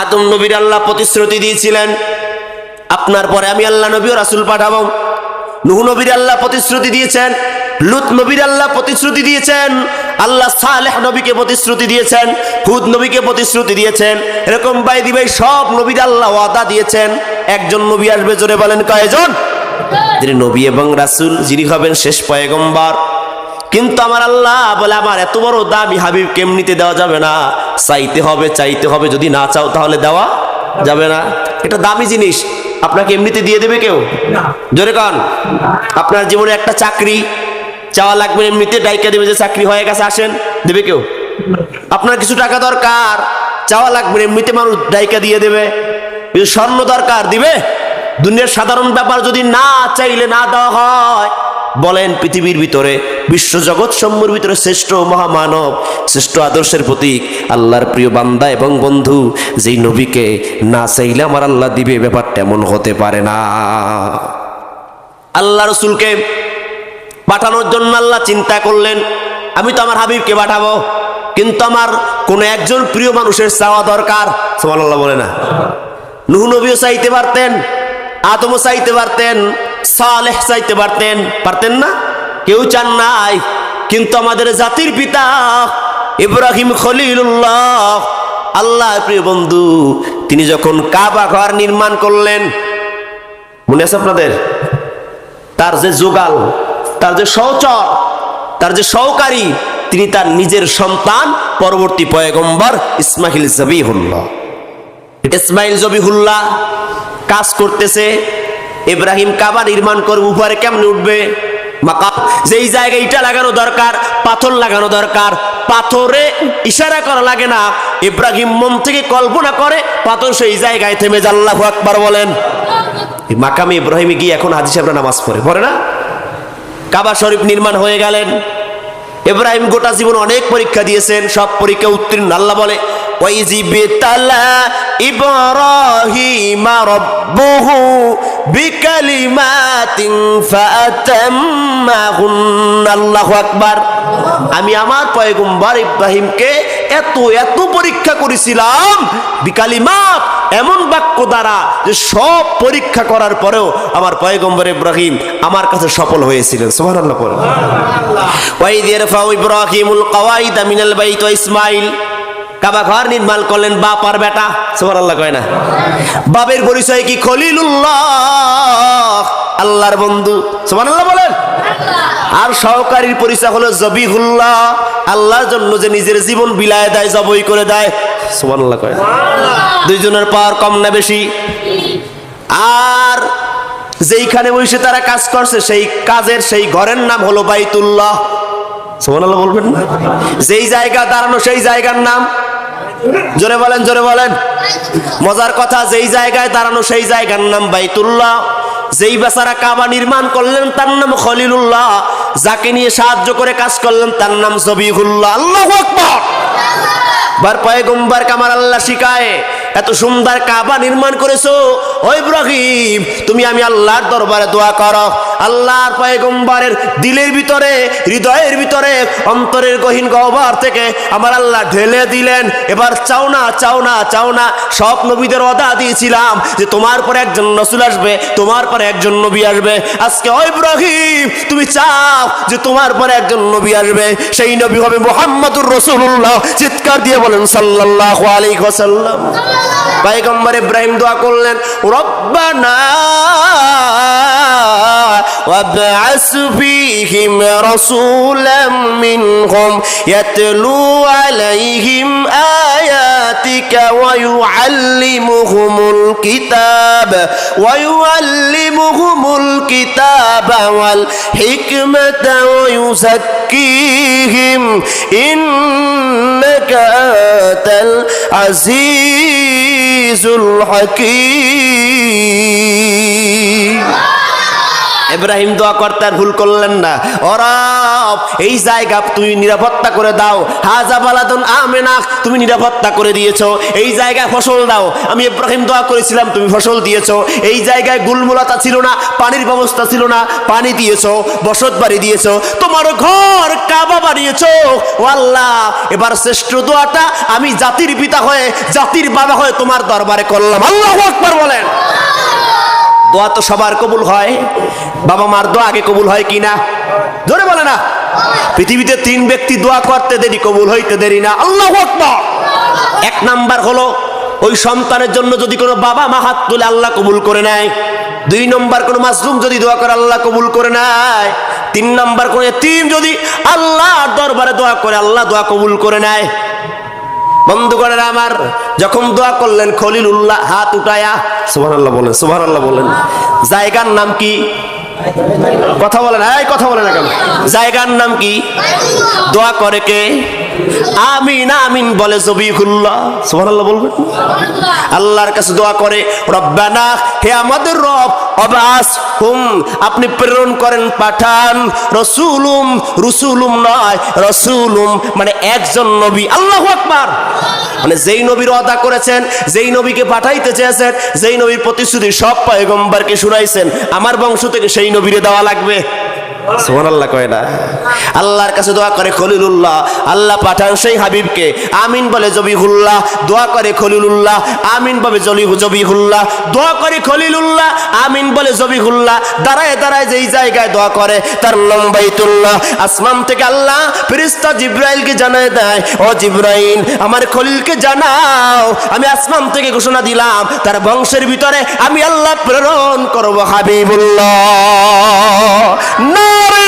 আদম নবীর আল্লাহ প্রতিশ্রুতি দিয়েছিলেন আপনার পরে আমি আল্লাহ নবী ও রাসূল পাঠাবো। নূহ নবীর আল্লাহ প্রতিশ্রুতি দিয়েছেন, লূত নবীর আল্লাহ প্রতিশ্রুতি দিয়েছেন, আল্লাহ সালেহ নবীকে প্রতিশ্রুতি দিয়েছেন, হুদ নবীকে প্রতিশ্রুতি দিয়েছেন। এরকম বাইদি ভাই সব নবীর আল্লাহ ওয়াদা দিয়েছেন। একজন নবী আসবে, জোরে বলেন কয়জন? যিনি নবী এবং রাসূল, যিনি হবেন শেষ পয়গম্বর। কিন্তু আমার আল্লাহ বলে আমার এত বড় দামি হাবিব কেমনিতে দেওয়া যাবে না, চাইতে হবে, চাইতে হবে। যদি না চাও তাহলে দেওয়া যাবে না। এটা দামি জিনিস, আপনাকে এমনিতে দিয়ে দেবে কেউ? জোরে কন। আপনার জীবনে একটা চাকরি চাওয়া লাগবে, এমনিতে ডাইকা দেবে যে চাকরি হয়ে গেছে আসেন, দেবে কেউ? আপনার কিছু টাকা দরকার, চাওয়া লাগবে, এমনিতে মানুষ ডাইকা দিয়ে দেবে। স্বর্ণ দরকার, দিবে? দুনিয়ার সাধারণ ব্যাপার যদি না চাইলে না দেওয়া হয়, বলেন পৃথিবীর ভিতরে বিশ্বজগৎ সমূহের ভিতরে শ্রেষ্ঠ মহামানব, শ্রেষ্ঠ আদর্শের প্রতীক, আল্লাহর প্রিয় বান্দা এবং বন্ধু, যেই নবীকে না চাইলে আমার আল্লাহ দিবে, ব্যাপারটা এমন হতে পারে না। আল্লাহ রসুলকে পাঠানোর জন্য আল্লাহ চিন্তা করলেন, আমি তো আমার হাবিবকে পাঠাবো, কিন্তু আমার কোন একজন প্রিয় মানুষের চাওয়া দরকার। সুবহানাল্লাহ বলে না? নূহ নবীও চাইতে পারতেন, আদমও চাইতে পারতেন, সালেহ চাইতে পারতেন, পারতেন না? কেউ চান নাই। কিন্তু আমাদের জাতির পিতা ইব্রাহিম খলিলুল্লাহ, আল্লাহ প্রিয় বন্ধু, তিনি যখন কাবা ঘর নির্মাণ করলেন, মনে আছে আপনাদের? তার যে জোগাল, তার যে সহচর, তার যে সহকারী, তিনি তার নিজের সন্তান পরবর্তী পয়গম্বর ইসমাইল জবিহুল্লাহ। ইসমাইল জবিহুল্লাহ কাজ করতেছে, ইব্রাহিম কাবা নির্মাণ করবে, উপরে কেমনে উঠবে? মাকাম, যেই জায়গায় ইটা লাগানো দরকার, পাথর লাগানো দরকার, পাথরে ইশারা করা লাগে না, ইব্রাহিম মন থেকে কল্পনা করে পাথর সেই জায়গায় থেমে যায়। আল্লাহু আকবার বলেন। মাকামে ইব্রাহিমে গিয়ে এখন হাজি সাহেবরা নামাজ পড়ে না? কাবা শরীফ নির্মাণ হয়ে গেলেন। ইব্রাহিম গোটা জীবন অনেক পরীক্ষা দিয়েছেন, সব পরীক্ষা উত্তীর্ণ। আল্লাহ বলে ওয়াইজিবতালা ইব্রাহিমা রাব্বুহু বিকালিমাতিন ফাআতাম্মাহুন্না। আল্লাহু আকবার। আমি আমার পয়গম্বর ইব্রাহিমকে এত এত পরীক্ষা করেছিলাম, বিকালিমাত, এমন বাক্য দ্বারা যে সব পরীক্ষা করার পরেও আমার পয়গম্বর ইব্রাহিম আমার কাছে সফল হয়েছিলেন। সুবহানাল্লাহ পড়ুন। ওয়াইদ ইয়ারফাউ ইব্রাহিমুল কওয়াইদা মিনাল বাইত ওয়া ইসমাইল, কাবা ঘর নির্মাণ করলেন বাপ আর বেটা। সুবহানাল্লাহ কয় না? বাবের পরিচয় কি? খলিলুল্লাহ, আল্লাহর বন্ধু। সুবহানাল্লাহ বলেন। আর সহকারীর পরিচয় হলো জবিহুল্লাহ, আল্লাহর জন্য যে নিজের জীবন বিলায় দেয়, জবই করে দেয়। সুবহানাল্লাহ কয় না? দুইজনের পাওয়ার কম না বেশি? আর যেইখানে বসে তারা কাজ করছে, সেই কাজের সেই ঘরের নাম হলো বাইতুল্লাহ। সুবহানাল্লাহ বলবেন না? যেই জায়গা দাঁড়ানো সেই জায়গার নাম, জোরে বলেন, জোরে বলেন। মজার কথা, যেই জায়গায় দাঁড়ানো সেই জায়গার নাম বাইতুল্লাহ। যেই বেচারা কাবা নির্মাণ করলেন তার নাম খলিলুল্লাহ, যাকে নিয়ে সাহায্য করে কাজ করলেন তার নাম জবিহুল্লাহ। আল্লাহু আকবার। বার পয়গম্বরকে আমার আল্লাহ শিখায়, এত সুন্দর কাবা নির্মাণ করেছো, ও ইব্রাহিম তুমি আমি আল্লাহর দরবারে দোয়া করো। আল্লাহর পয়গম্বরের দিলের ভিতরে, হৃদয়ের ভিতরে, অন্তরের গহীন গহ্বর থেকে আমার আল্লাহ ঢেলে দিলেন, এবার চাও না, চাও না, চাও না। সব নবীদের ওয়াদা দিয়েছিলাম যে তোমার পরে একজন রাসূল আসবে, তোমার পরে একজন নবী আসবে। আজকে ও ইব্রাহিম তুমি চাও যে তোমার পরে একজন নবী আসবে, সেই নবী হবে মুহাম্মদুর রাসূলুল্লাহ। চিৎকার দিয়ে বলেন সাল্লাল্লাহু আলাইহি ওয়াসাল্লাম। পয়গম্বর ইব্রাহিম দোয়া করলেন, রব্বানা ওয়াবআস ফীহিম রাসূলাম মিনহুম ইয়াতলু আলাইহিম আয়াতিকা ওয়া ইউআল্লিমুহুমুল কিতাবা ওয়াল হিকমাতা ওয়া ইউযাক্কিহিম ইন্নাকা আনতাল আজিজুল হাকীম। ইব্রাহিম দোয়া করতে আর ভুল করলেন না। ও রব, এই জায়গা তুমি নিরাপত্তা করে দাও। হাজা বালাদুন আমেনা, তুমি নিরাপত্তা করে দিয়েছো। এই জায়গায় ফসল দাও। আমি ইব্রাহিম দোয়া করেছিলাম, তুমি ফসল দিয়েছো। এই জায়গায় গুলমুলাতা ছিল না, পানির ব্যবস্থা ছিল না, পানি দিয়েছো, বসত বাড়ি দিয়েছো, তোমার ঘর কাবা বানিয়েছো। ও আল্লাহ, এবার শ্রেষ্ঠ দোয়াটা আমি জাতির পিতা হয়ে, জাতির বাবা হয়ে তোমার দরবারে করলাম। আল্লাহু আকবার বলেন। দোয়া তো সবার কবুল হয়, বাবা মার দোয়া আগে কবুল হয় কিনা জোরে বলে না। পৃথিবীতে 3 ব্যক্তি দোয়া করতে দেরি, কবুল হইতে দেরি না। আল্লাহু আকবার। 1 নাম্বার হলো ওই সন্তানের জন্য যদি কোনো বাবা মা হাত তুলে আল্লাহ কবুল করে নেয়। 2 নম্বর কোনো মাসলুম যদি দোয়া করে আল্লাহ কবুল করে নেয়। 3 নম্বর কোনো এতিম যদি আল্লাহর দরবারে দোয়া করে আল্লাহ দোয়া কবুল করে নেয়। বন্ধুগণের আমার, যখন দোয়া করলেন খলিলুল্লাহ হাত উঠায়া, সুবহানাল্লাহ বলেন, সুবহানাল্লাহ বলেন। জায়গার নাম কি? কথা বলেন, এই কথা বলেন না কেন? জায়গার নাম কি? দোয়া করে কে? আমিন আমিন বলে জবিহুল্লাহ। সুবহানাল্লাহ বলবেন। আল্লাহর কাছে দোয়া করে, রব্বানা, হে আমাদের রব, অবাস হুম, আপনি প্রেরণ করেন, পাঠান, রসুলুম, রসুলুম নয়, রসুলুম মানে একজন নবী। আল্লাহু আকবার। মানে যেই নবীর ওয়াদা করেছেন, যেই নবীকে পাঠাইতে চেয়েছেন, যেই নবীর প্রতিশ্রুতি সব পয়গম্বরকে শুনাইছেন, আমার বংশ থেকে সেই নবীরে দেওয়া লাগবে। সুবহানাল্লাহ কয় না? আল্লাহর কাছে দোয়া করে খলিলুল্লাহ, আল্লাহ পাঠান সেই হাবিবকে, আমিন বলে জবিহুল্লাহ। দোয়া করে খলিলুল্লাহ, আমিন বলে জবিহুল্লাহ। দোয়া করে খলিলুল্লাহ, আমিন বলে জবিহুল্লাহ। দাঁড়ায় দাঁড়ায় যেই জায়গায় দোয়া করে তার নাম বাইতুল্লাহ। আসমান থেকে আল্লাহ ফেরেশতা জিবরাইলকে জানায় দেয়, ও জিবরাইল, আমার খলিলকে জানাও, আমি আসমান থেকে ঘোষণা দিলাম তার বংশের ভিতরে আমি আল্লাহ প্রেরণ করব হাবিবুল্লাহ। নারে